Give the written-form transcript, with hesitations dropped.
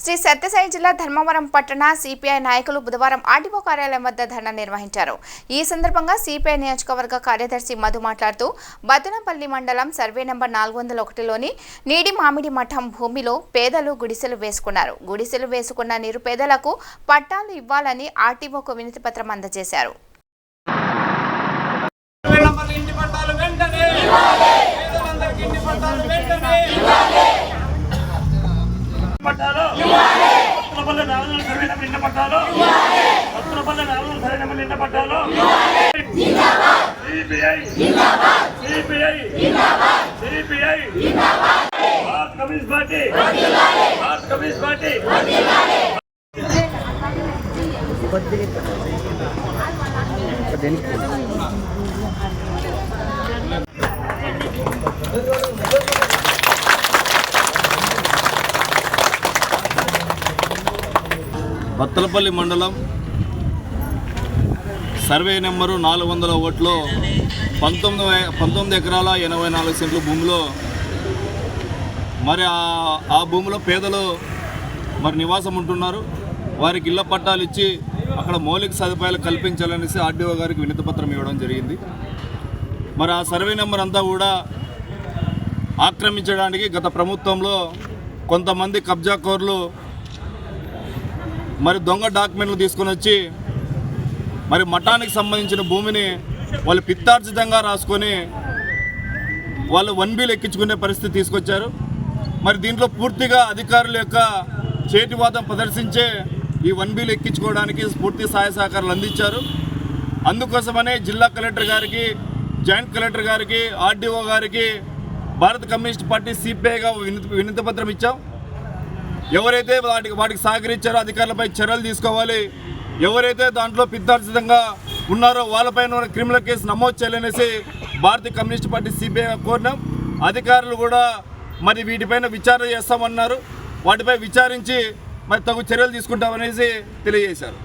శ్రీ సత్యసాయి జిల్లా ధర్మవరం పట్టణ సిపిఐ నాయకులు బుధవారం ఆర్డీఓ కార్యాలయం వద్ద ధర్నా నిర్వహించారు. ఈ సందర్భంగా సిపిఐ నియోజకవర్గ కార్యదర్శి మధు మాట్లాడుతూ బద్దనపల్లి మండలం సర్వే నంబర్ 401లోని నీడి మామిడి మఠం భూమిలో పేదలు గుడిసెలు వేసుకున్నారు. గుడిసెలు వేసుకున్న నిరుపేదలకు పట్టాలు ఇవ్వాలని ఆర్టీఓకు వినతి పత్రం అందజేశారు. బత్తలపల్లి మండలం సర్వే నెంబరు 401లో 19 ఎకరాల 84 సెంట్ల భూమిలో మరి ఆ భూమిలో పేదలు మరి నివాసం ఉంటున్నారు. వారికి ఇళ్ల పట్టాలు ఇచ్చి అక్కడ మౌలిక సదుపాయాలు కల్పించాలనేసి ఆర్డీఓ గారికి వినతి పత్రం ఇవ్వడం జరిగింది. మరి ఆ సర్వే నెంబర్ అంతా కూడా ఆక్రమించడానికి గత ప్రభుత్వంలో కొంతమంది కబ్జాకోర్లు మరి దొంగ డాక్యుమెంట్లు తీసుకొని వచ్చి మరి మఠానికి సంబంధించిన భూమిని వాళ్ళు పిత్తార్జితంగా రాసుకొని వాళ్ళు 1B ఎక్కించుకునే పరిస్థితి తీసుకొచ్చారు. మరి దీంట్లో పూర్తిగా అధికారుల యొక్క చేతివాదం ప్రదర్శించే ఈ 1B ఎక్కించుకోవడానికి పూర్తి సహాయ సహకారాలు అందించారు. అందుకోసమనే జిల్లా కలెక్టర్ గారికి, జాయింట్ కలెక్టర్ గారికి, ఆర్డీఓ గారికి భారత కమ్యూనిస్ట్ పార్టీ సిపిఐగా వినతి పత్రం ఇచ్చాం. ఎవరైతే వాటికి సహకరించారో అధికారులపై చర్యలు తీసుకోవాలి. ఎవరైతే దాంట్లో పిత్తార్జితంగా ఉన్నారో వాళ్ళపైన క్రిమినల్ కేసు నమోదు చేయాలనేసి భారతీయ కమ్యూనిస్ట్ పార్టీ సిపిఐ కోరినాం. అధికారులు కూడా మరి వీటిపైన విచారణ చేస్తామన్నారు. వాటిపై విచారించి మరి తగు చర్యలు తీసుకుంటామనేసి తెలియజేశారు.